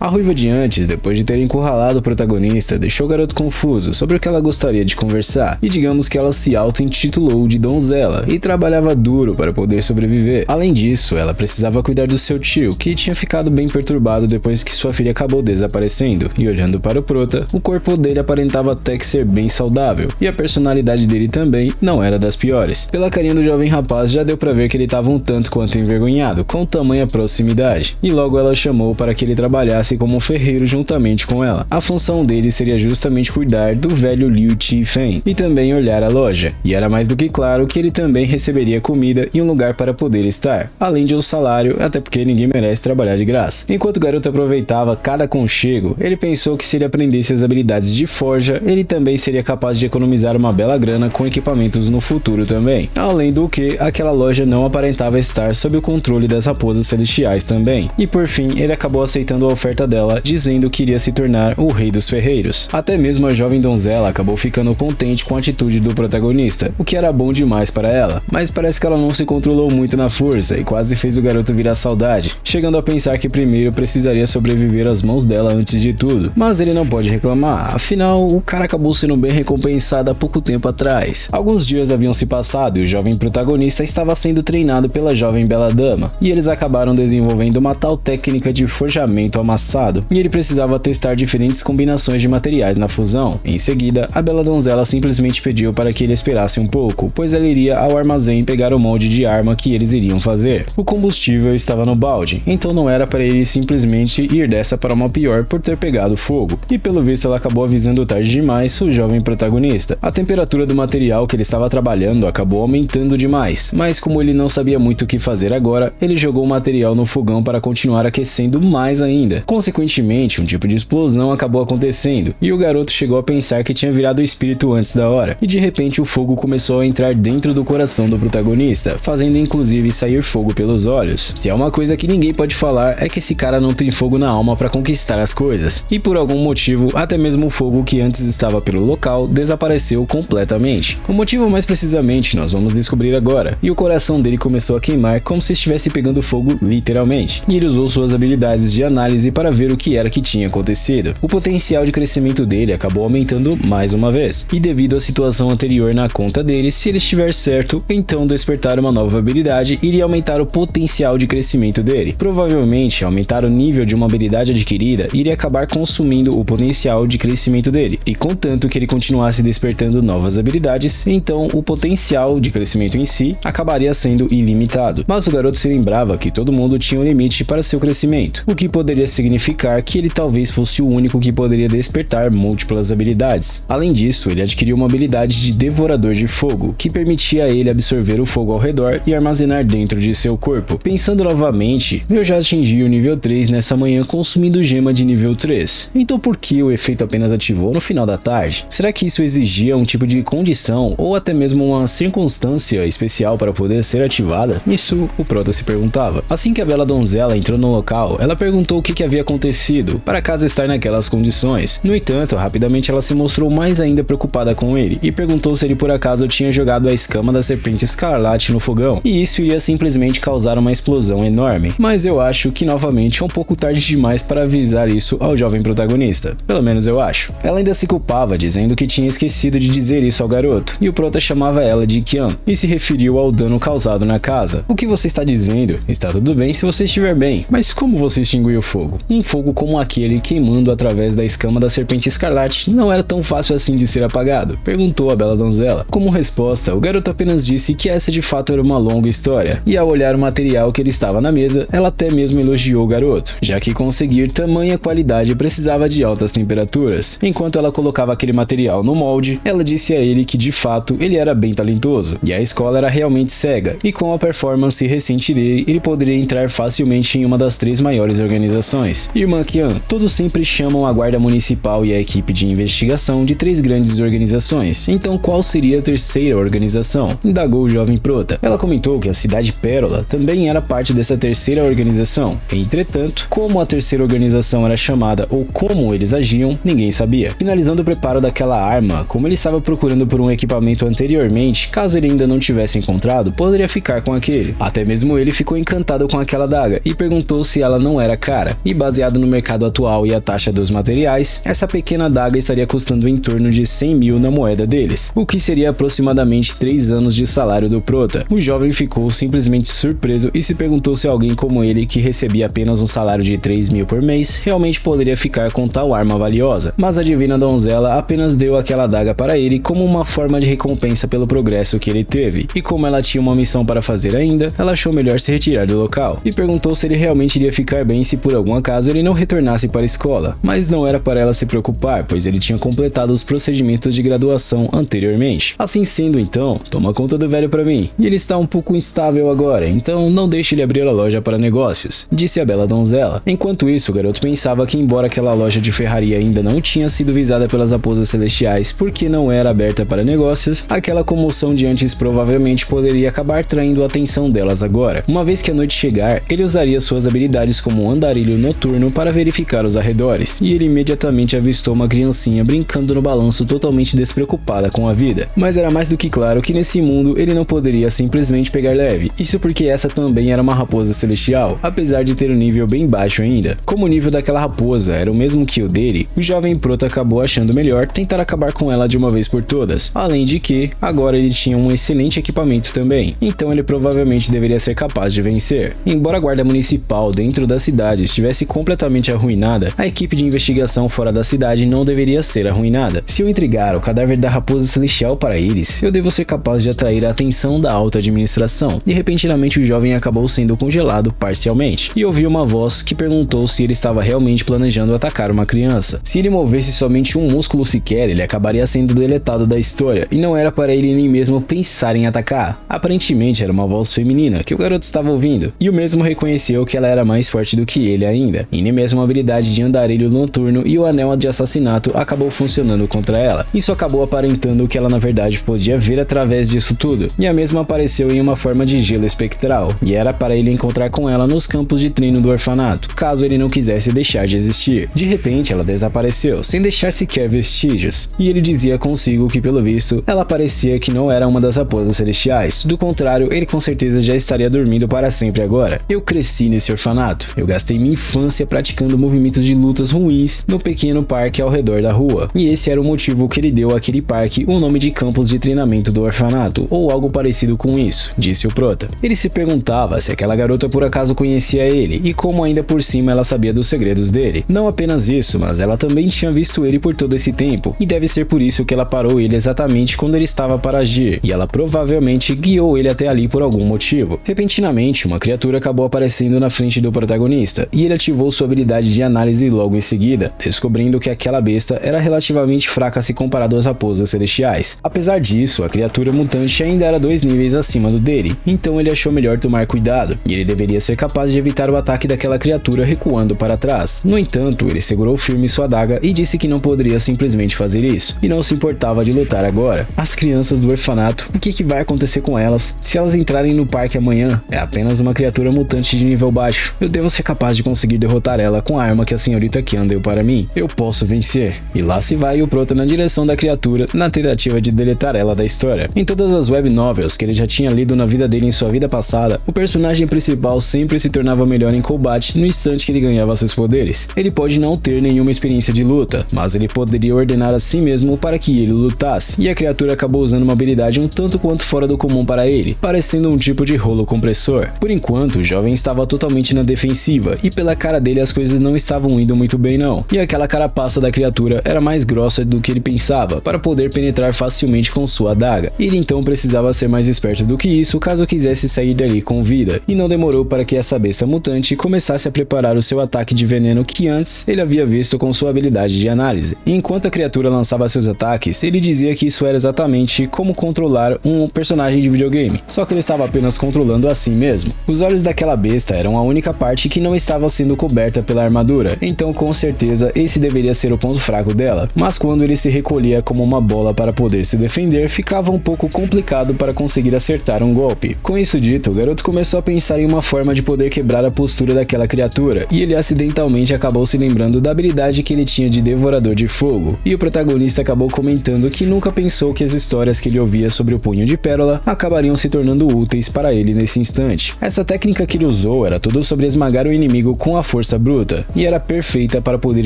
A ruiva de antes, depois de ter encurralado o protagonista, deixou o garoto confuso sobre o que ela gostaria de conversar, e digamos que ela se auto-intitulou de donzela e trabalhava duro para poder sobreviver. Além disso, ela precisava cuidar do seu tio, que tinha ficado bem perturbado depois que sua filha acabou desaparecendo, e olhando para o prota, o corpo dele aparentava até que ser bem saudável, e a personalidade dele também não era das piores. Pela carinha do jovem rapaz já deu para ver que ele estava um tanto quanto envergonhado com tamanha proximidade, e logo ela chamou para que ele trabalhasse como um ferreiro juntamente com ela. A função dele seria justamente cuidar do velho Liu Tifeng e também olhar a loja, e era mais do que claro que ele também receberia comida e um lugar para poder estar, além de um salário, até porque ninguém merece trabalhar de graça. Enquanto o garoto aproveitava cada conchego, ele pensou que se ele aprendesse as habilidades de forja, ele também seria capaz de economizar uma bela grana com equipamentos no futuro também. Além do que, aquela loja não aparentava estar sob o controle das raposas celestiais também. E por fim, ele acabou aceitando a oferta dela, dizendo que iria se tornar o rei dos ferreiros. Até mesmo a jovem donzela acabou ficando contente com a atitude do protagonista, o que era bom demais para ela, mas parece que ela não se controlou muito na força e quase fez o garoto virar saudade, chegando a pensar que primeiro precisaria sobreviver às mãos dela antes de tudo. Mas ele não pode reclamar, afinal o cara acabou sendo bem recompensado há pouco tempo atrás. Alguns dias haviam se passado e o jovem protagonista estava sendo treinado pela jovem bela dama, e eles acabaram desenvolvendo uma tal técnica de forjamento amassado, e ele precisava testar diferentes combinações de materiais na fusão. Em seguida, a bela donzela simplesmente pediu para que ele esperasse um pouco, pois ela iria ao armazém pegar o molde de arma que eles iriam fazer. O combustível estava no balde, então não era para ele simplesmente ir dessa para uma pior por ter pegado fogo, e pelo visto ela acabou avisando tarde demais o jovem protagonista. A temperatura do material que ele estava trabalhando acabou aumentando demais, mas como ele não sabia muito o que fazer agora, ele jogou o material no fogão para continuar aquecendo mais ainda. Consequentemente, um tipo de explosão acabou acontecendo, e o garoto chegou a pensar que tinha virado espírito antes da hora, e de repente o fogo começou a entrar dentro do coração do protagonista, fazendo inclusive sair fogo pelos olhos. Se é uma coisa que ninguém pode falar, é que esse cara não tem fogo na alma para conquistar as coisas, e por algum motivo, até mesmo o fogo que antes estava pelo local desapareceu completamente. O motivo mais precisamente nós vamos descobrir agora, e o coração dele começou a queimar como se estivesse pegando fogo literalmente, e ele usou suas habilidades de análise para ver o que era que tinha acontecido. O potencial de crescimento dele acabou aumentando mais uma vez, e devido à situação anterior na conta dele, se ele estiver certo, então despertar uma nova habilidade iria aumentar o potencial de crescimento dele. Provavelmente, aumentar o nível de uma habilidade adquirida iria acabar consumindo o potencial de crescimento dele, e contanto que ele continuasse despertando novas habilidades, então o potencial de crescimento em si acabaria sendo ilimitado. Mas o garoto se lembrava que todo mundo tinha um limite para seu crescimento, o que poderia significar que ele talvez fosse o único que poderia despertar múltiplas habilidades. Além disso, ele adquiriu uma habilidade de devorador de fogo, que permitia a ele absorver o fogo ao redor e armazenar dentro de seu corpo. Pensando novamente, eu já atingi o nível 3 nessa manhã consumindo gema de nível 3. Então por que o efeito apenas ativou no final da tarde? Será que isso exigia um tipo de condição ou até mesmo uma circunstância especial para poder ser ativada? Isso o prota se perguntava. Assim que a bela donzela entrou no local, ela perguntou o que havia acontecido para a casa estar naquelas condições. No entanto, rapidamente ela se mostrou mais ainda preocupada com ele e perguntou se ele por acaso tinha jogado a escama da serpente escarlate no fogão, e isso iria simplesmente causar uma explosão enorme. Mas eu acho que novamente é um pouco tarde demais para avisar isso ao jovem protagonista. Pelo menos eu acho. Ela ainda se culpava, dizendo que tinha esquecido de dizer isso ao garoto, e o prota chamava ela de Qian, e se referiu ao dano causado na casa. O que você está dizendo? Está tudo bem se você estiver bem, mas como você extinguiu o fogo? Um fogo como aquele queimando através da escama da serpente escarlate não era tão fácil assim de ser apagado? Perguntou a bela donzela. Como resposta, o garoto apenas disse que essa de fato era uma longa história, e ao olhar o material que ele estava na mesa, ela até mesmo elogiou o garoto, já que conseguir tamanha qualidade precisava de altas temperaturas. Enquanto ela colocava aquele material no molde, ela disse a ele que de fato ele era bem talentoso, e a escola era realmente cega, e com a performance recente dele, ele poderia entrar facilmente em uma das 3 maiores organizações. Irmã Qian, todos sempre chamam a guarda municipal e a equipe de investigação de 3 grandes organizações, então qual seria a terceira organização? Indagou o jovem prota. Ela comentou que a cidade Pérola também era parte dessa terceira organização. Entretanto, como a terceira organização era chamada ou como eles agiam, ninguém sabia. Finalizando o preparo daquela arma, como ele estava procurando por um equipamento anteriormente, caso ele ainda não tivesse encontrado, poderia ficar com aquele. Até mesmo ele ficou encantado com aquela adaga e perguntou se ela não era cara, e basicamente baseado no mercado atual e a taxa dos materiais, essa pequena adaga estaria custando em torno de 100 mil na moeda deles, o que seria aproximadamente 3 anos de salário do prota. O jovem ficou simplesmente surpreso e se perguntou se alguém como ele, que recebia apenas um salário de 3 mil por mês, realmente poderia ficar com tal arma valiosa. Mas a divina donzela apenas deu aquela adaga para ele como uma forma de recompensa pelo progresso que ele teve, e como ela tinha uma missão para fazer ainda, ela achou melhor se retirar do local, e perguntou se ele realmente iria ficar bem se por algum acaso ele não retornasse para a escola, mas não era para ela se preocupar, pois ele tinha completado os procedimentos de graduação anteriormente. Assim sendo, então, toma conta do velho para mim, e ele está um pouco instável agora, então não deixe ele abrir a loja para negócios, disse a bela donzela. Enquanto isso, o garoto pensava que embora aquela loja de ferraria ainda não tinha sido visada pelas raposas celestiais porque não era aberta para negócios, aquela comoção de antes provavelmente poderia acabar traindo a atenção delas agora. Uma vez que a noite chegar, ele usaria suas habilidades como um andarilho noturno para verificar os arredores, e ele imediatamente avistou uma criancinha brincando no balanço totalmente despreocupada com a vida. Mas era mais do que claro que nesse mundo ele não poderia simplesmente pegar leve, isso porque essa também era uma raposa celestial, apesar de ter um nível bem baixo ainda. Como o nível daquela raposa era o mesmo que o dele, o jovem prota acabou achando melhor tentar acabar com ela de uma vez por todas, além de que agora ele tinha um excelente equipamento também, então ele provavelmente deveria ser capaz de vencer. Embora a guarda municipal dentro da cidade estivesse completamente arruinada, a equipe de investigação fora da cidade não deveria ser arruinada. Se eu entregar o cadáver da raposa celestial para eles, eu devo ser capaz de atrair a atenção da alta administração. E repentinamente o jovem acabou sendo congelado parcialmente, e ouviu uma voz que perguntou se ele estava realmente planejando atacar uma criança. Se ele movesse somente um músculo sequer, ele acabaria sendo deletado da história, e não era para ele nem mesmo pensar em atacar. Aparentemente era uma voz feminina que o garoto estava ouvindo, e o mesmo reconheceu que ela era mais forte do que ele ainda, e nem mesmo a habilidade de andarilho noturno e o anel de assassinato acabou funcionando contra ela. Isso acabou aparentando que ela na verdade podia ver através disso tudo, e a mesma apareceu em uma forma de gelo espectral, e era para ele encontrar com ela nos campos de treino do orfanato, caso ele não quisesse deixar de existir. De repente ela desapareceu, sem deixar sequer vestígios, e ele dizia consigo que pelo visto, ela parecia que não era uma das raposas celestiais, do contrário, ele com certeza já estaria dormindo para sempre agora. Eu cresci nesse orfanato, eu gastei minha infância praticando movimentos de lutas ruins no pequeno parque ao redor da rua, e esse era o motivo que ele deu àquele parque o nome de campos de treinamento do orfanato, ou algo parecido com isso, disse o prota. Ele se perguntava se aquela garota por acaso conhecia ele, e como ainda por cima ela sabia dos segredos dele. Não apenas isso, mas ela também tinha visto ele por todo esse tempo, e deve ser por isso que ela parou ele exatamente quando ele estava para agir, e ela provavelmente guiou ele até ali por algum motivo. Repentinamente, uma criatura acabou aparecendo na frente do protagonista, e ele ativou sua habilidade de análise logo em seguida, descobrindo que aquela besta era relativamente fraca se comparado às raposas celestiais. Apesar disso, a criatura mutante ainda era 2 níveis acima do dele, então ele achou melhor tomar cuidado, e ele deveria ser capaz de evitar o ataque daquela criatura recuando para trás. No entanto, ele segurou firme sua adaga e disse que não poderia simplesmente fazer isso, e não se importava de lutar agora. As crianças do orfanato, o que vai acontecer com elas? Se elas entrarem no parque amanhã, é apenas uma criatura mutante de nível baixo. Eu devo ser capaz de conseguir derrotar ela com a arma que a senhorita Kian deu para mim. Eu posso vencer. E lá se vai o prota na direção da criatura, na tentativa de deletar ela da história. Em todas as web novels que ele já tinha lido na vida dele em sua vida passada, o personagem principal sempre se tornava melhor em combate no instante que ele ganhava seus poderes. Ele pode não ter nenhuma experiência de luta, mas ele poderia ordenar a si mesmo para que ele lutasse, e a criatura acabou usando uma habilidade um tanto quanto fora do comum para ele, parecendo um tipo de rolo compressor. Por enquanto, o jovem estava totalmente na defensiva, e pela cara dele as coisas não estavam indo muito bem não, e aquela carapaça da criatura era mais grossa do que ele pensava para poder penetrar facilmente com sua adaga. Ele então precisava ser mais esperto do que isso caso quisesse sair dali com vida, e não demorou para que essa besta mutante começasse a preparar o seu ataque de veneno que antes ele havia visto com sua habilidade de análise. E enquanto a criatura lançava seus ataques, ele dizia que isso era exatamente como controlar um personagem de videogame, só que ele estava apenas controlando a si mesmo. Os olhos daquela besta eram a única parte que não estava sendo coberta pela armadura, então com certeza esse deveria ser o ponto fraco dela, mas quando ele se recolhia como uma bola para poder se defender, ficava um pouco complicado para conseguir acertar um golpe. Com isso dito, o garoto começou a pensar em uma forma de poder quebrar a postura daquela criatura, e ele acidentalmente acabou se lembrando da habilidade que ele tinha de devorador de fogo, e o protagonista acabou comentando que nunca pensou que as histórias que ele ouvia sobre o punho de pérola acabariam se tornando úteis para ele nesse instante. Essa técnica que ele usou era tudo sobre esmagar o inimigo com a força força bruta, e era perfeita para poder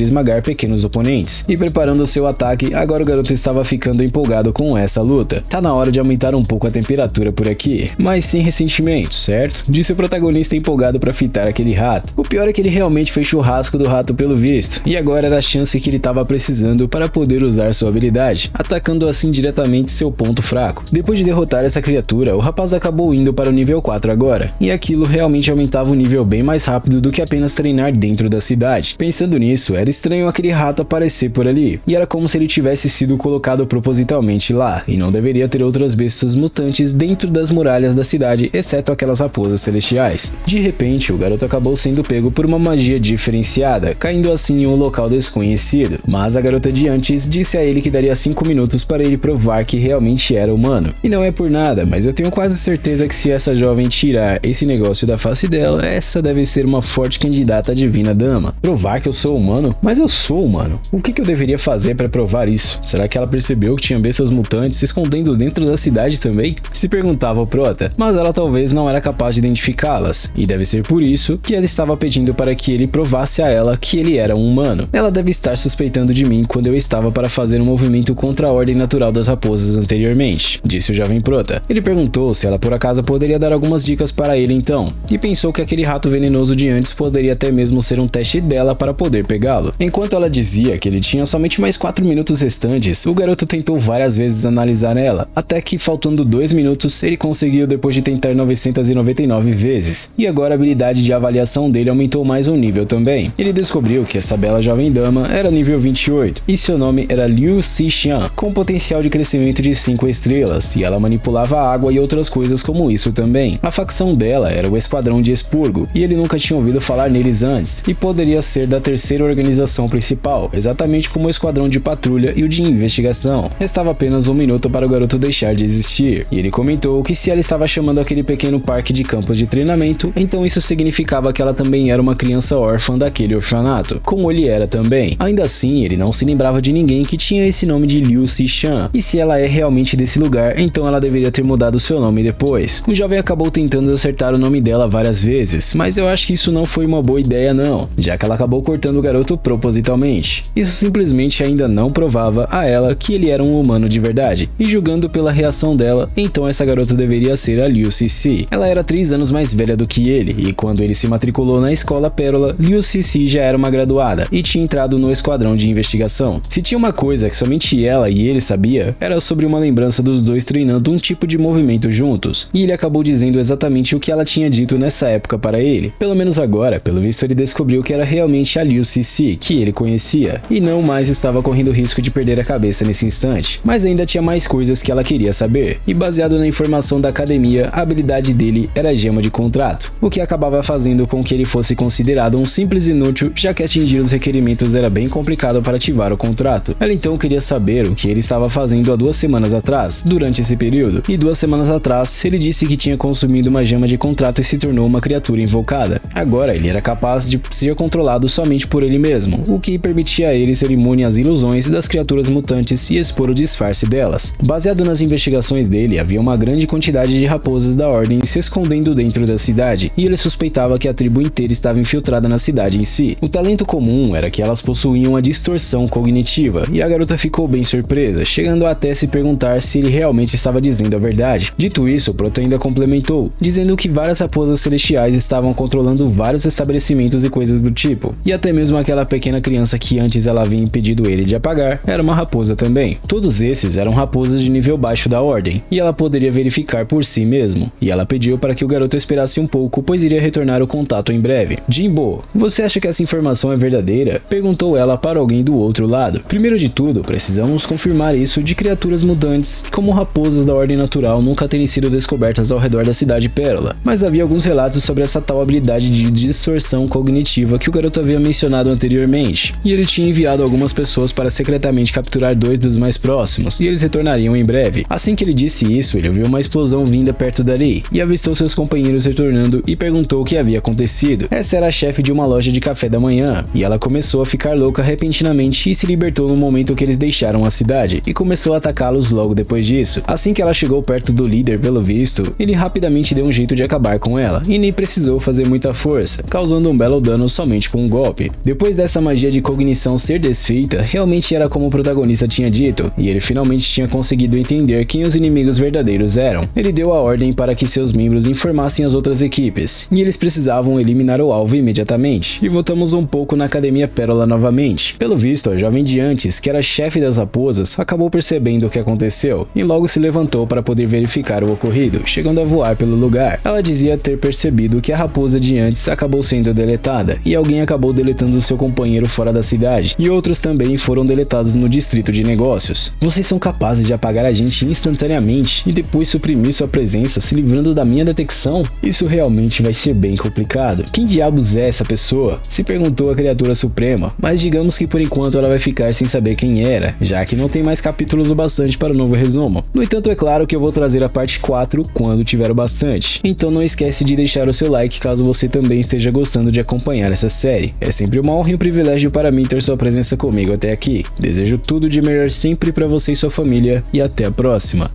esmagar pequenos oponentes. E preparando seu ataque, agora o garoto estava ficando empolgado com essa luta. Tá na hora de aumentar um pouco a temperatura por aqui, mas sem ressentimento, certo? Disse o protagonista empolgado para fitar aquele rato. O pior é que ele realmente fez churrasco do rato pelo visto, e agora era a chance que ele estava precisando para poder usar sua habilidade, atacando assim diretamente seu ponto fraco. Depois de derrotar essa criatura, o rapaz acabou indo para o nível 4 agora, e aquilo realmente aumentava o nível bem mais rápido do que apenas treinar dentro da cidade. Pensando nisso, era estranho aquele rato aparecer por ali, e era como se ele tivesse sido colocado propositalmente lá, e não deveria ter outras bestas mutantes dentro das muralhas da cidade, exceto aquelas raposas celestiais. De repente, o garoto acabou sendo pego por uma magia diferenciada, caindo assim em um local desconhecido, mas a garota de antes disse a ele que daria 5 minutos para ele provar que realmente era humano. E não é por nada, mas eu tenho quase certeza que se essa jovem tirar esse negócio da face dela, essa deve ser uma forte candidata à divina dama. Provar que eu sou humano? Mas eu sou humano. O que eu deveria fazer para provar isso? Será que ela percebeu que tinha bestas mutantes se escondendo dentro da cidade também? Se perguntava o prota, mas ela talvez não era capaz de identificá-las, e deve ser por isso que ela estava pedindo para que ele provasse a ela que ele era um humano. Ela deve estar suspeitando de mim quando eu estava para fazer um movimento contra a ordem natural das raposas anteriormente, disse o jovem prota. Ele perguntou se ela por acaso poderia dar algumas dicas para ele então, e pensou que aquele rato venenoso de antes poderia até mesmo ser um teste dela para poder pegá-lo. Enquanto ela dizia que ele tinha somente mais 4 minutos restantes, o garoto tentou várias vezes analisar ela, até que faltando 2 minutos ele conseguiu depois de tentar 999 vezes, e agora a habilidade de avaliação dele aumentou mais um nível também. Ele descobriu que essa bela jovem dama era nível 28, e seu nome era Liu Xixan, com potencial de crescimento de 5 estrelas, e ela manipulava água e outras coisas como isso também. A facção dela era o Esquadrão de Expurgo, e ele nunca tinha ouvido falar neles antes, e poderia ser da terceira organização principal, exatamente como o Esquadrão de Patrulha e o de Investigação. Restava apenas 1 minuto para o garoto deixar de existir, e ele comentou que se ela estava chamando aquele pequeno parque de campos de treinamento, então isso significava que ela também era uma criança órfã daquele orfanato, como ele era também. Ainda assim, ele não se lembrava de ninguém que tinha esse nome de Liu Xixan, e se ela é realmente desse lugar, então ela deveria ter mudado seu nome depois. O jovem acabou tentando acertar o nome dela várias vezes, mas eu acho que isso não foi uma boa ideia não, já que ela acabou cortando o garoto propositalmente. Isso simplesmente ainda não provava a ela que ele era um humano de verdade, e julgando pela reação dela, então essa garota deveria ser a Liu Cici. Ela era 3 anos mais velha do que ele, e quando ele se matriculou na escola Pérola, Liu Cici já era uma graduada, e tinha entrado no esquadrão de investigação. Se tinha uma coisa que somente ela e ele sabia, era sobre uma lembrança dos dois treinando um tipo de movimento juntos, e ele acabou dizendo exatamente o que ela tinha dito nessa época para ele. Pelo menos agora, pelo visto ele descobriu que era realmente a Liu Cici, que ele conhecia, e não mais estava correndo risco de perder a cabeça nesse instante, mas ainda tinha mais coisas que ela queria saber, e baseado na informação da academia, a habilidade dele era a gema de contrato, o que acabava fazendo com que ele fosse considerado um simples inútil, já que atingir os requerimentos era bem complicado para ativar o contrato. Ela então queria saber o que ele estava fazendo há 2 semanas atrás, durante esse período, e 2 semanas atrás ele disse que tinha consumido uma gema de contrato e se tornou uma criatura invocada. Agora ele era capaz de ser controlado somente por ele mesmo, o que permitia a ele ser imune às ilusões das criaturas mutantes e expor o disfarce delas. Baseado nas investigações dele, havia uma grande quantidade de raposas da ordem se escondendo dentro da cidade, e ele suspeitava que a tribo inteira estava infiltrada na cidade em si. O talento comum era que elas possuíam a distorção cognitiva, e a garota ficou bem surpresa, chegando até se perguntar se ele realmente estava dizendo a verdade. Dito isso, o Proto ainda complementou, dizendo que várias raposas celestiais estavam controlando vários estabelecimentos e coisas do tipo, e até mesmo aquela pequena criança que antes ela havia impedido ele de apagar, era uma raposa também. Todos esses eram raposas de nível baixo da ordem, e ela poderia verificar por si mesmo, e ela pediu para que o garoto esperasse um pouco, pois iria retornar o contato em breve. Jimbo, você acha que essa informação é verdadeira? Perguntou ela para alguém do outro lado. Primeiro de tudo, precisamos confirmar isso de criaturas mutantes, como raposas da ordem natural nunca terem sido descobertas ao redor da cidade Pérola, mas havia alguns relatos sobre essa tal habilidade de distorção cognitiva que o garoto havia mencionado anteriormente, e ele tinha enviado algumas pessoas para secretamente capturar 2 dos mais próximos, e eles retornariam em breve. Assim que ele disse isso, ele ouviu uma explosão vinda perto dali, e avistou seus companheiros retornando e perguntou o que havia acontecido. Essa era a chefe de uma loja de café da manhã, e ela começou a ficar louca repentinamente e se libertou no momento que eles deixaram a cidade, e começou a atacá-los logo depois disso. Assim que ela chegou perto do líder, pelo visto, ele rapidamente deu um jeito de acabar com ela, e nem precisou fazer muita força, causando um belo dano somente com um golpe. Depois dessa magia de cognição ser desfeita, realmente era como o protagonista tinha dito, e ele finalmente tinha conseguido entender quem os inimigos verdadeiros eram. Ele deu a ordem para que seus membros informassem as outras equipes, e eles precisavam eliminar o alvo imediatamente. E voltamos um pouco na Academia Pérola novamente. Pelo visto, a jovem de antes, que era chefe das raposas, acabou percebendo o que aconteceu, e logo se levantou para poder verificar o ocorrido, chegando a voar pelo lugar. Ela dizia ter percebido que a raposa de antes acabou sendo deletada, e alguém acabou deletando seu companheiro fora da cidade, e outros também foram deletados no distrito de negócios. Vocês são capazes de apagar a gente instantaneamente e depois suprimir sua presença se livrando da minha detecção? Isso realmente vai ser bem complicado. Quem diabos é essa pessoa? Se perguntou a criatura suprema, mas digamos que por enquanto ela vai ficar sem saber quem era, já que não tem mais capítulos o bastante para o novo resumo. No entanto, é claro que eu vou trazer a parte 4 quando tiver o bastante. Então não esquece de deixar o seu like caso você também esteja gostando de acompanhar essa série. É sempre uma honra e um privilégio para mim ter sua presença comigo até aqui. Desejo tudo de melhor sempre para você e sua família e até a próxima.